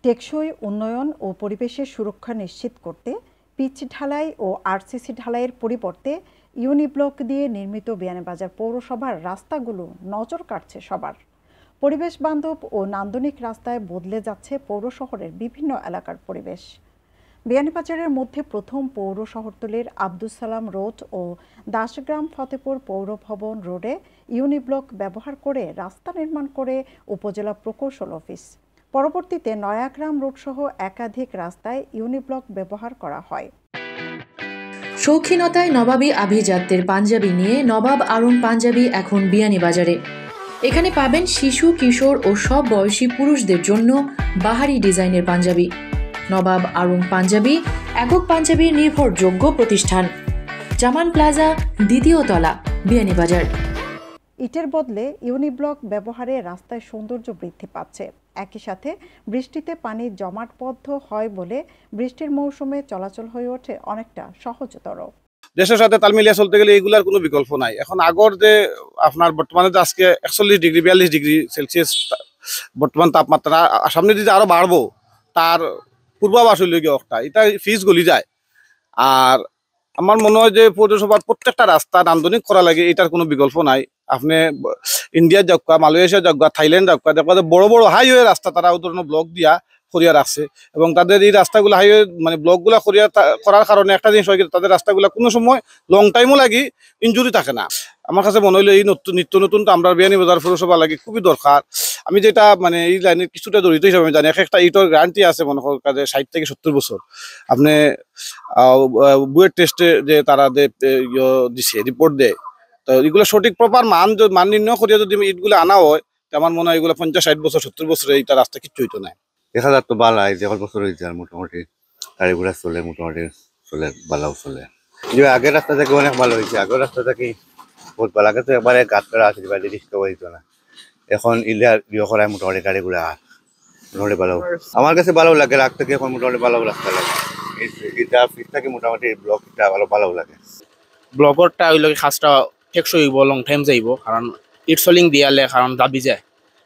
টেকসই উন্নয়ন ও পরিবেশের সুরক্ষা নিশ্চিত করতে পিচ ঢালাই ও আরসিসি ঢালাইয়ের পরিবর্তে ইউনিব্লক দিয়ে নির্মিত বিয়ানীবাজার পৌরসভার রাস্তাগুলো নজর কাটছে সবার। পরিবেশ বান্ধব ও নান্দনিক রাস্তায় বদলে যাচ্ছে পৌর শহরের বিভিন্ন এলাকার পরিবেশ। বিয়ানীবাজারের মধ্যে প্রথম পৌর শহরতলির আব্দুস সালাম রোড ও দাসগ্রাম ফতেপুর পৌর ভবন রোডে ইউনিব্লক ব্যবহার করে রাস্তা নির্মাণ করে উপজেলা প্রকৌশল অফিস। পরবর্তীতে নয়াগ্রাম রোড সহ একাধিক রাস্তায় ইউনিব্লক ব্যবহার করা হয়। শৌখিনতায় নবাবী আভিজাত্যের পাঞ্জাবি নিয়ে নবাব আরুন পাঞ্জাবি এখন বিয়ানীবাজারে। এখানে পাবেন শিশু, কিশোর ও সব বয়সী পুরুষদের জন্য বাহারি ডিজাইনের পাঞ্জাবি। নবাব আরুন পাঞ্জাবি একক পাঞ্জাবির নির্ভরযোগ্য প্রতিষ্ঠান। জামান প্লাজা, দ্বিতীয় তলা, বিয়ানীবাজার। ইটের বদলে ইউনিব্লক ব্যবহারে রাস্তায় সৌন্দর্য বৃদ্ধি পাচ্ছে। একই সাথে বৃষ্টিতে পানি জমাটবদ্ধ হয় বলে বৃষ্টির মৌসুমে চলাচল হয়ে ওঠে অনেকটা সহজতর। দেশের সাথে তাল মিলিয়ে চলতে গেলে এগুলার কোনো বিকল্প নাই। এখন আগর যে আপনার বর্তমানে যে আজকে 41 ডিগ্রি 42 ডিগ্রি সেলসিয়াস বর্তমান তাপমাত্রা, সামনে যদি আরো বাড়বো তার পূর্বাভাস হইল গিয়ে একটা এটা ফিজ গলি যায়। আর আমার মনে হয় যে পৌরসভার প্রত্যেকটা রাস্তা নান্দনিক করা লাগে, এটার কোনো বিকল্প নাই। আপনি ইন্ডিয়ার যাক, মালয়েশিয়া যাক, থাইল্যান্ড যাক, দেখবা বড় বড় হাইওয়ে রাস্তা তারা ওই ধরনের ব্লক দিয়া করিয়া রাখছে এবং তাদের এই রাস্তাগুলো হাইওয়ে মানে ব্লকগুলা করিয়া করার কারণে একটা জিনিস হয়, তাদের রাস্তাগুলা কোনো সময় লং টাইমও লাগি ইনজুরি থাকে না। আমার কাছে মনে হইলো এই নিত্য নতুনটা আমরা বিয়ানীবাজার পৌরসভা লাগে খুবই দরকার। আমি যেটা মানে এই লাইনের কিছুটা জড়িত হিসাবে আমি জানি, একটা ইটর গ্যারান্টি আছে মনে করেন 60 থেকে 70 বছর। আপনি বুয়েট টেস্টে যে তারা দিছে রিপোর্ট দেয়, তো এগুলো সঠিক প্রপার মান নির্ণয় করিয়া যদি ইটগুলো আনা হয়, আমার মনে হয় এগুলো 50-60 বছর 70 বছরে এইটা রাস্তা কিচ্ছু হইতো না। 1000 তো বালা এই যে বছর হয়েছে আর মোটামুটি গাড়ি ঘোড়া চলে, মোটামুটি চলে, বালাও চলে। আগের রাস্তা থেকে অনেক ভালো হয়েছে। আগের রাস্তা থেকে বহুত ভালো। আগে তো একবারে গাছ করা আছে, বাড়ি রিক্সা হইত না। এখন ইলিয়ার করায় মোটামুটি গাড়ি ঘোড়া মোটামুটি ভালো। আমার কাছে ভালো লাগে, রাগ থেকে এখন মোটামুটি ভালো রাস্তা লাগে। এটা ফিট থেকে মোটামুটি ব্লকটা ভালো লাগে। ব্লকরটা হইল খাসটা টেকসই হইব, লং টাইম যাইব, কারণ ইট সোলিং দিয়ালে কারণ দাবি যায়।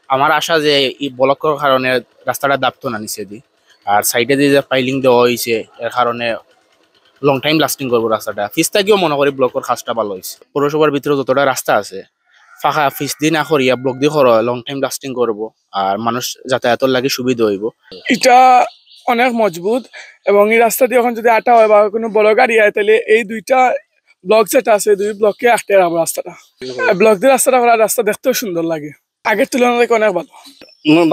আমার আশা যে এই ব্লকের কারণে রাস্তাটা দাবতো না নিচে দি, আর সাইডে দিয়ে যে পাইলিং দেওয়া হয়েছে এর কারণে লং টাইম লাস্টিং করবো রাস্তাটা। ফিস থাকিও মনে করি ব্লকের কাজটা ভালো হয়েছে। পৌরসভার ভিতরে যতটা রাস্তা আছে ফাঁকা ফিস দিয়ে না করিয়া ব্লক দিয়ে করা লং টাইম লাস্টিং করবো আর মানুষ যাতায়াতের লাগে সুবিধা হইব। এটা অনেক মজবুত এবং এই রাস্তা দিয়ে এখন যদি আটা হয় বা কোনো বড় গাড়ি হয় তাহলে এই দুইটা ব্লক যেটা আছে দুই ব্লককে আটকে রাখবো রাস্তাটা। ব্লক দিয়ে রাস্তাটা করা রাস্তা দেখতেও সুন্দর লাগে, আগের তুলনায় অনেক ভালো।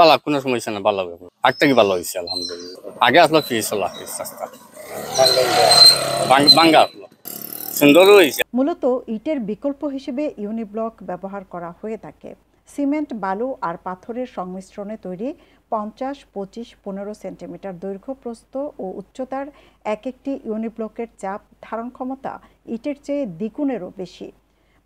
ভালো, কোনো সমস্যা না, ভালো হবে। আগ থেকে ভালো হয়েছে আলহামদুলিল্লাহ। আগে আসলো ফিস হলো রাস্তা ভাঙ্গা আসলো, সুন্দর হয়েছে। মূলত ইটের বিকল্প হিসেবে ইউনিব্লক ব্যবহার করা হয়ে থাকে। সিমেন্ট, বালু আর পাথরের সংমিশ্রণে তৈরি 50, 25, 15 সেন্টিমিটার দৈর্ঘ্য, প্রস্থ ও উচ্চতার এক একটি ইউনিব্লকের চাপ ধারণ ক্ষমতা ইটের চেয়ে দ্বিগুণেরও বেশি।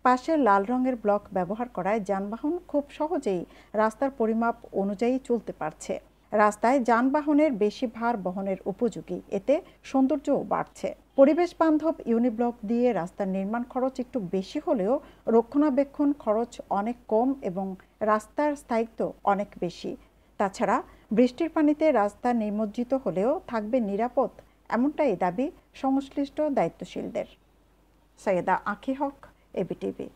পাশে লাল রঙের ব্লক ব্যবহার করায় যানবাহন খুব সহজেই রাস্তার পরিমাপ অনুযায়ী চলতে পারছে। রাস্তায় যানবাহনের বেশি ভার বহনের উপযোগী, এতে সৌন্দর্যও বাড়ছে। পরিবেশ বান্ধব ইউনিব্লক দিয়ে রাস্তার নির্মাণ খরচ একটু বেশি হলেও রক্ষণাবেক্ষণ খরচ অনেক কম এবং রাস্তার স্থায়িত্ব অনেক বেশি। তাছাড়া বৃষ্টির পানিতে রাস্তা নিমজ্জিত হলেও থাকবে নিরাপদ, এমনটাই দাবি সংশ্লিষ্ট দায়িত্বশীলদের। সৈয়দা আঁখি হক, এবিটিভি।